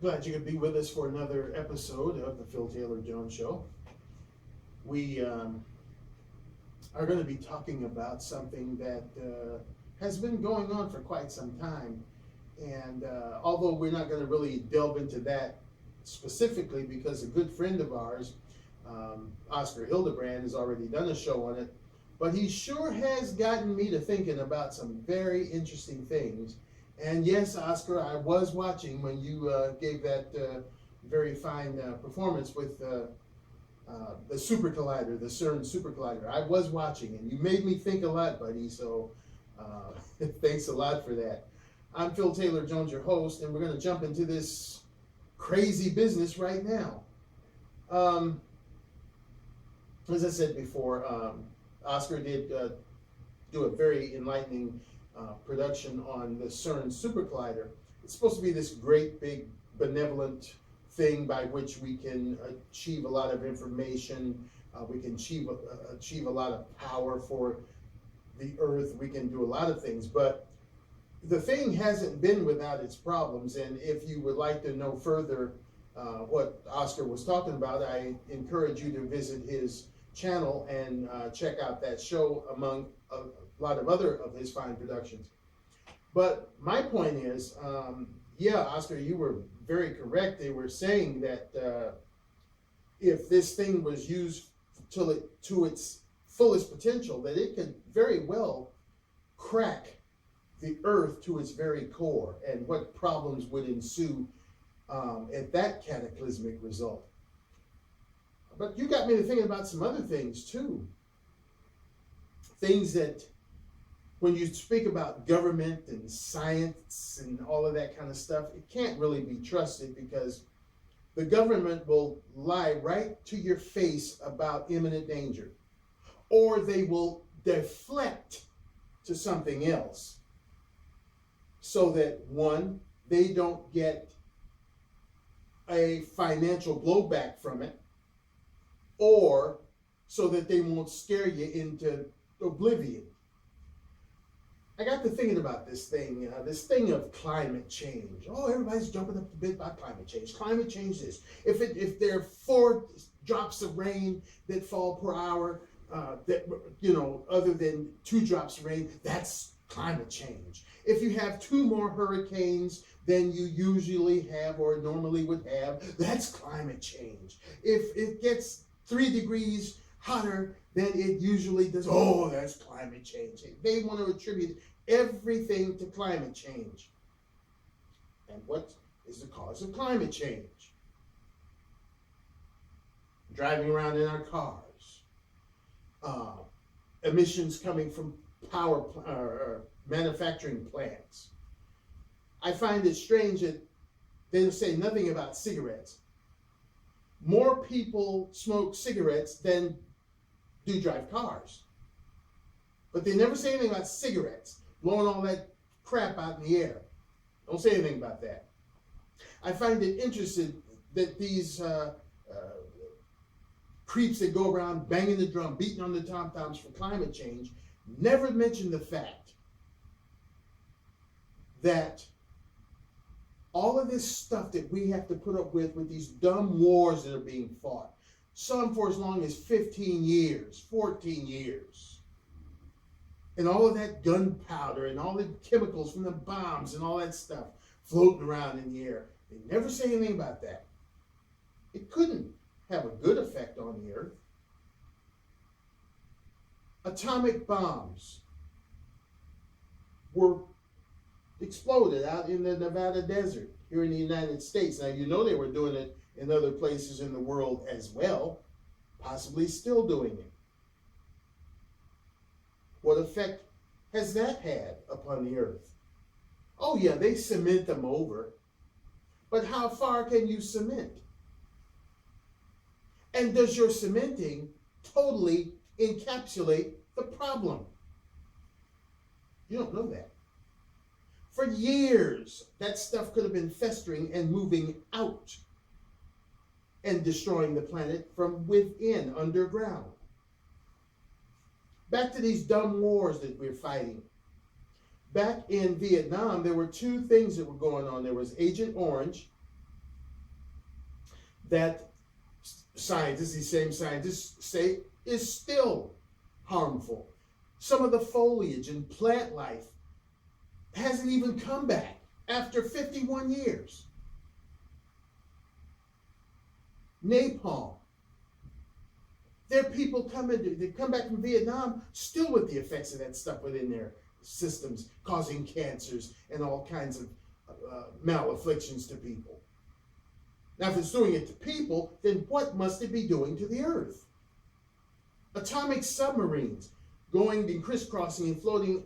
Glad you could be with us for another episode of the Phil Taylor Jones Show. We are going to be talking about something that has been going on for quite some time. And although we're not going to really delve into that specifically because a good friend of ours, Oscar Hildebrand, has already done a show on it, but he sure has gotten me to thinking about some very interesting things. And yes, Oscar, I was watching when you gave that very fine performance with the Super Collider, the CERN Super Collider. I was watching, and you made me think a lot, buddy, so thanks a lot for that. I'm Phil Taylor Jones, your host, and we're going to jump into this crazy business right now. As I said before, Oscar did do a very enlightening production on the CERN Super Collider. It's supposed to be this great big benevolent thing by which we can achieve a lot of information. We can achieve a lot of power for the Earth. We can do a lot of things, but the thing hasn't been without its problems. And if you would like to know further what Oscar was talking about, I encourage you to visit his channel and check out that show among a lot of other of his fine productions. But my point is, yeah, Oscar, you were very correct. They were saying that if this thing was used to its fullest potential, that it could very well crack the Earth to its very core, and what problems would ensue at that cataclysmic result. But you got me to thinking about some other things too. Things that, when you speak about government and science and all of that kind of stuff, it can't really be trusted because the government will lie right to your face about imminent danger, or they will deflect to something else so that, one, they don't get a financial blowback from it, or so that they won't scare you into oblivion. I got to thinking about this thing of climate change. Oh, everybody's jumping up the bit about climate change. Climate change this. If there are 4 drops of rain that fall per hour, other than 2 drops of rain, that's climate change. If you have 2 more hurricanes than you usually have or normally would have, that's climate change. If it gets 3 degrees hotter than it usually does, oh, that's climate change. They want to attribute everything to climate change. And what is the cause of climate change? Driving around in our cars, emissions coming from manufacturing plants. I find it strange that they say nothing about cigarettes. More people smoke cigarettes than do drive cars. But they never say anything about cigarettes, blowing all that crap out in the air. Don't say anything about that. I find it interesting that these creeps that go around banging the drum, beating on the tom-toms for climate change, never mention the fact that all of this stuff that we have to put up with these dumb wars that are being fought, some for as long as 15 years, 14 years, and all of that gunpowder and all the chemicals from the bombs and all that stuff floating around in the air, they never say anything about that. It couldn't have a good effect on the Earth. Atomic bombs were exploded out in the Nevada desert here in the United States. Now, you know they were doing it in other places in the world as well, possibly still doing it. What effect has that had upon the Earth? Oh yeah, they cement them over. But how far can you cement? And does your cementing totally encapsulate the problem? You don't know that. For years, that stuff could have been festering and moving out and destroying the planet from within, underground. Back to these dumb wars that we're fighting. Back in Vietnam, there were 2 things that were going on. There was Agent Orange that scientists, these same scientists, say is still harmful. Some of the foliage and plant life hasn't even come back after 51 years. Napalm. There are people they come back from Vietnam still with the effects of that stuff within their systems, causing cancers and all kinds of malafflictions to people. Now, if it's doing it to people, then what must it be doing to the earth? Atomic submarines going and crisscrossing and floating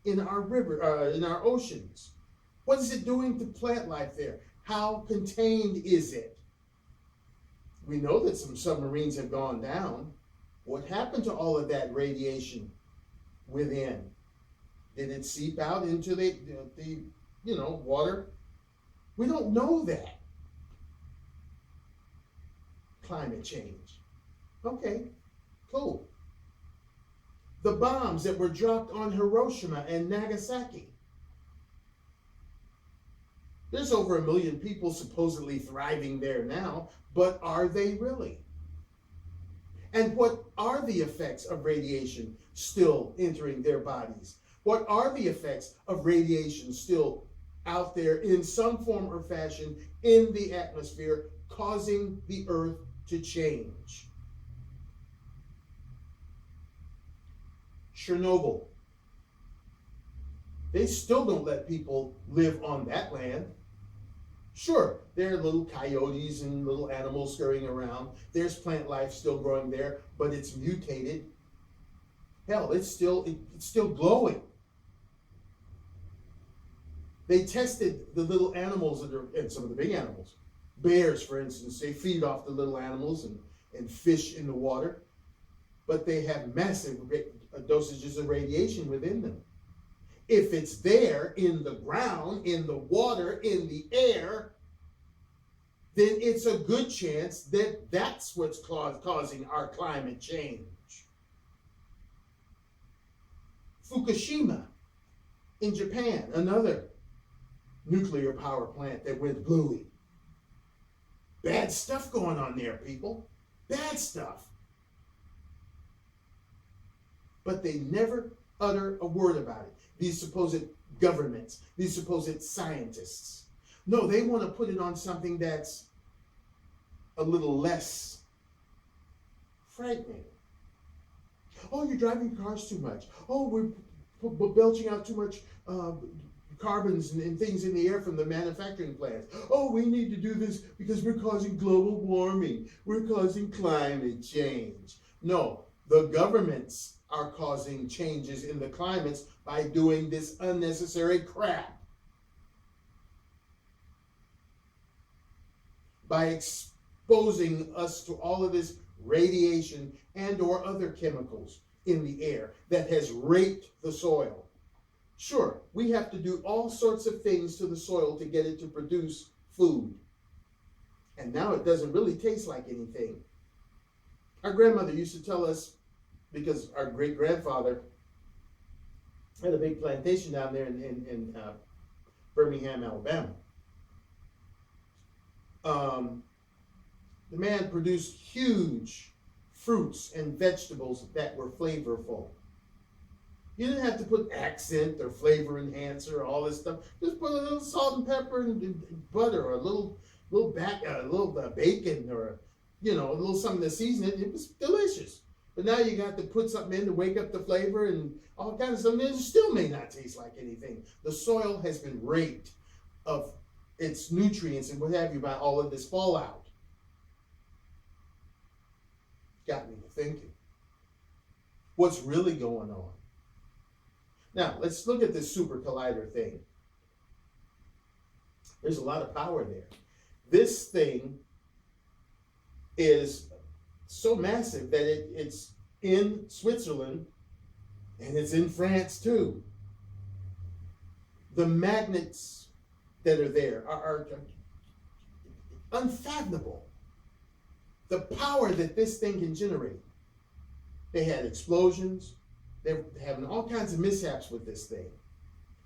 in our in our oceans. What is it doing to plant life there? How contained is it? We know that some submarines have gone down. What happened to all of that radiation within? Did it seep out into the water? We don't know that. Climate change. Okay, cool. The bombs that were dropped on Hiroshima and Nagasaki. There's over 1 million people supposedly thriving there now, but are they really? And what are the effects of radiation still entering their bodies? What are the effects of radiation still out there in some form or fashion in the atmosphere, causing the earth to change? Chernobyl. They still don't let people live on that land. Sure, there are little coyotes and little animals scurrying around. There's plant life still growing there, but it's mutated. Hell, it's still glowing. They tested the little animals and some of the big animals. Bears, for instance, they feed off the little animals and fish in the water, but they have massive dosages of radiation within them. If it's there in the ground, in the water, in the air, then it's a good chance that that's what's causing our climate change. Fukushima in Japan, another nuclear power plant that went blooey. Bad stuff going on there, people. Bad stuff. But they never utter a word about it. These supposed governments, these supposed scientists. No, they want to put it on something that's a little less frightening. Oh, you're driving cars too much. Oh, we're belching out too much carbons and things in the air from the manufacturing plants. Oh, we need to do this because we're causing global warming. We're causing climate change. No, the governments are causing changes in the climates by doing this unnecessary crap. By exposing us to all of this radiation and or other chemicals in the air that has raped the soil. Sure, we have to do all sorts of things to the soil to get it to produce food. And now it doesn't really taste like anything. Our grandmother used to tell us, because our great-grandfather had a big plantation down there in Birmingham, Alabama. The man produced huge fruits and vegetables that were flavorful. You didn't have to put accent or flavor enhancer or all this stuff. Just put a little salt and pepper and butter, or a little bacon, or a little something to season it. It was delicious. But now you got to put something in to wake up the flavor and all kinds of stuff. And it still may not taste like anything. The soil has been raped of its nutrients and what have you by all of this fallout. Got me to thinking. What's really going on? Now, let's look at this super collider thing. There's a lot of power there. This thing is so massive that it's in Switzerland and it's in France too. The magnets that are there are unfathomable. The power that this thing can generate. They had explosions. They're having all kinds of mishaps with this thing.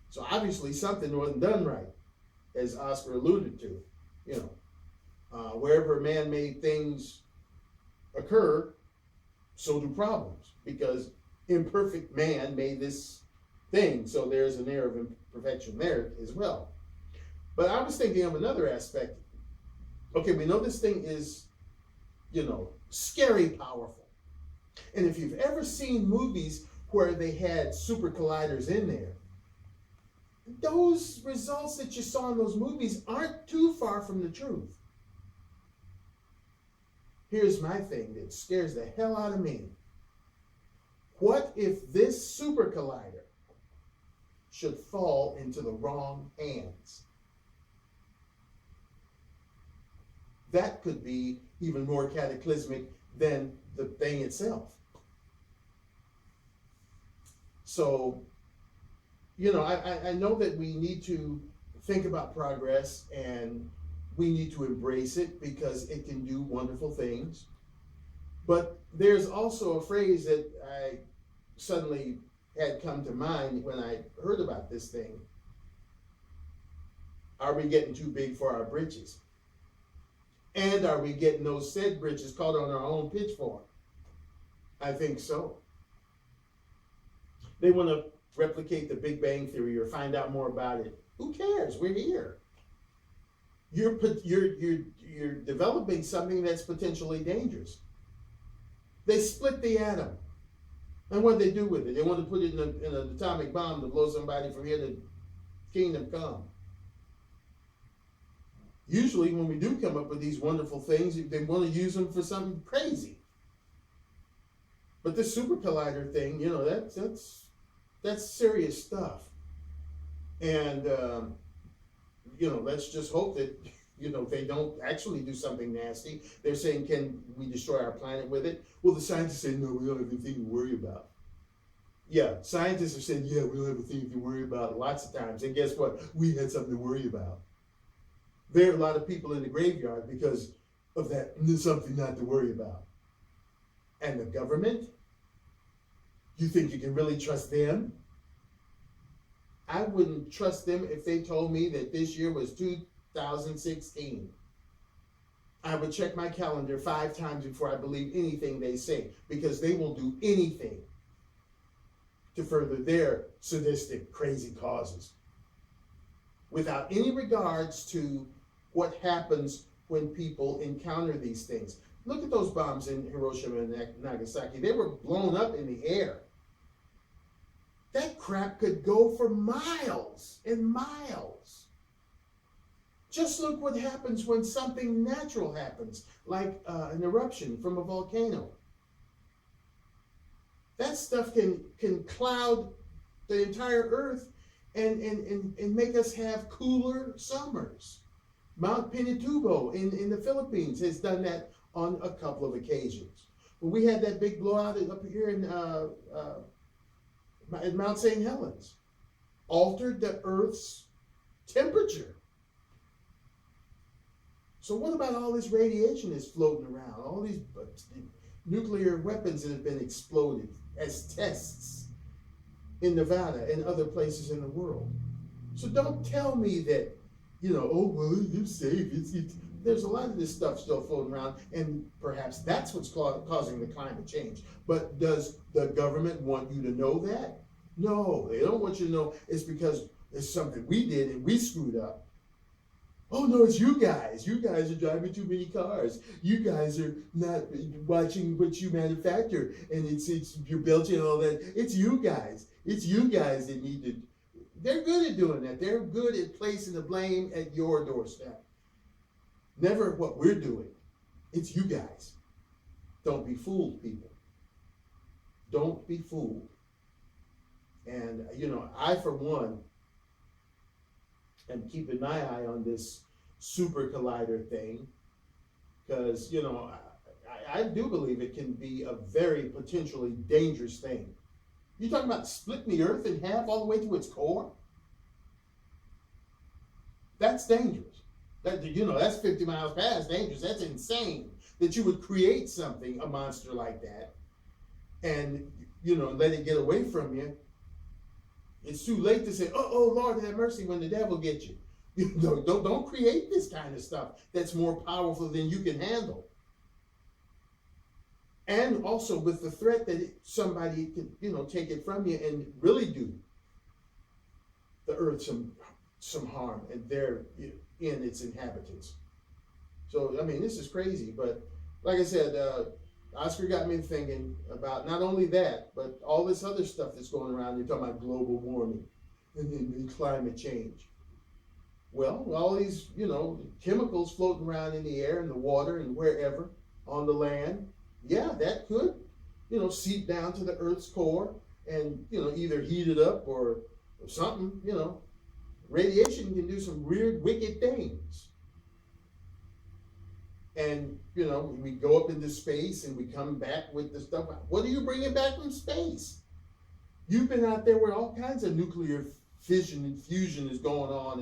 So obviously something wasn't done right, as Oscar alluded to. Wherever man-made things occur, so do problems, because imperfect man made this thing, so there's an air of imperfection there as well. But I was thinking of another aspect. Okay, we know this thing is, scary powerful. And if you've ever seen movies where they had super colliders in there, those results that you saw in those movies aren't too far from the truth. Here's my thing that scares the hell out of me. What if this super collider should fall into the wrong hands? That could be even more cataclysmic than the thing itself. So, I know that we need to think about progress, and we need to embrace it because it can do wonderful things. But there's also a phrase that I suddenly had come to mind when I heard about this thing. Are we getting too big for our britches? And are we getting those said britches caught on our own pitchfork? I think so. They want to replicate the Big Bang Theory or find out more about it. Who cares? We're here. You're developing something that's potentially dangerous. They split the atom. And what do they do with it? They want to put it in an atomic bomb to blow somebody from here to kingdom come. Usually when we do come up with these wonderful things, they want to use them for something crazy. But this super collider thing, that's serious stuff. And, let's just hope that, they don't actually do something nasty. They're saying, can we destroy our planet with it? Well, the scientists say, no, we don't have anything to worry about. Yeah, scientists have said, yeah, we don't have anything to worry about lots of times. And guess what? We had something to worry about. There are a lot of people in the graveyard because of that. There's something not to worry about. And the government? You think you can really trust them? I wouldn't trust them if they told me that this year was 2016. I would check my calendar 5 times before I believe anything they say, because they will do anything to further their sadistic, crazy causes, without any regards to what happens when people encounter these things. Look at those bombs in Hiroshima and Nagasaki. They were blown up in the air. That crap could go for miles and miles. Just look what happens when something natural happens, like an eruption from a volcano. That stuff can cloud the entire earth and make us have cooler summers. Mount Pinatubo in the Philippines has done that on a couple of occasions. When we had that big blowout up here in Mount St. Helens, altered the Earth's temperature. So what about all this radiation that's floating around? All these nuclear weapons that have been exploded as tests in Nevada and other places in the world. So don't tell me that, oh, well, you're safe. There's a lot of this stuff still floating around, and perhaps that's what's causing the climate change. But does the government want you to know that? No, they don't want you to know. It's because it's something we did and we screwed up. Oh, no, it's you guys. You guys are driving too many cars. You guys are not watching what you manufacture, and it's you're belching all that. It's you guys. It's you guys that need to. They're good at doing that. They're good at placing the blame at your doorstep. Never what we're doing. It's you guys. Don't be fooled, people. Don't be fooled. And, I, for one, am keeping my eye on this super collider thing because, I do believe it can be a very potentially dangerous thing. You're talking about splitting the earth in half all the way to its core? That's dangerous. That's 50 miles past dangerous. That's insane that you would create something, a monster like that, and, let it get away from you. It's too late to say, oh, Lord, have mercy when the devil gets you. Don't create this kind of stuff that's more powerful than you can handle. And also with the threat that somebody can, take it from you and really do the earth some harm, and they're in its inhabitants. So, I mean, this is crazy. But like I said, Oscar got me thinking about not only that, but all this other stuff that's going around. You're talking about global warming and climate change. Well, all these, chemicals floating around in the air and the water and wherever on the land, yeah, that could, seep down to the Earth's core and, either heat it up or something, Radiation can do some weird, wicked things. And, we go up into space and we come back with the stuff. What are you bringing back from space? You've been out there where all kinds of nuclear fission and fusion is going on,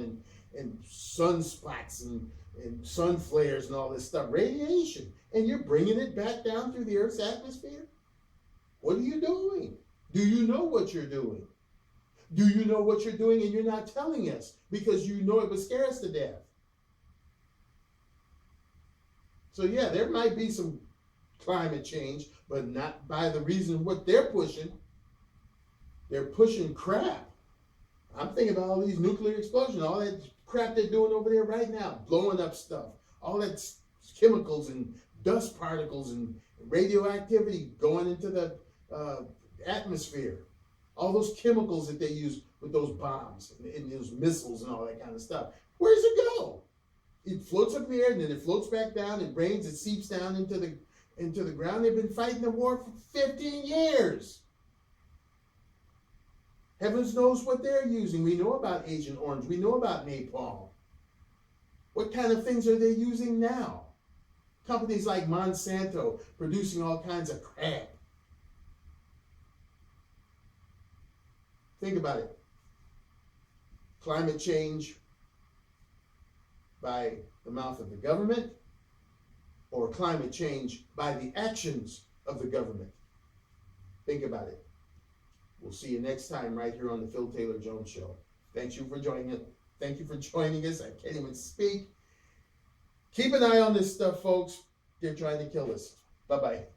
and sunspots and sun flares and all this stuff, radiation, and you're bringing it back down through the Earth's atmosphere? What are you doing? Do you know what you're doing? Do you know what you're doing and you're not telling us because you know it would scare us to death? So yeah, there might be some climate change, but not by the reason what they're pushing. They're pushing crap. I'm thinking about all these nuclear explosions, all that crap they're doing over there right now, blowing up stuff, all that chemicals and dust particles and radioactivity going into the atmosphere. All those chemicals that they use with those bombs and those missiles and all that kind of stuff. Where does it go? It floats up in the air and then it floats back down. It rains. It seeps down into the ground. They've been fighting the war for 15 years. Heavens knows what they're using. We know about Agent Orange. We know about napalm. What kind of things are they using now? Companies like Monsanto producing all kinds of crap. Think about it. Climate change by the mouth of the government, or climate change by the actions of the government. Think about it. We'll see you next time right here on the Phil Taylor Jones Show. Thank you for joining us. Thank you for joining us. I can't even speak. Keep an eye on this stuff, folks. They're trying to kill us. Bye-bye.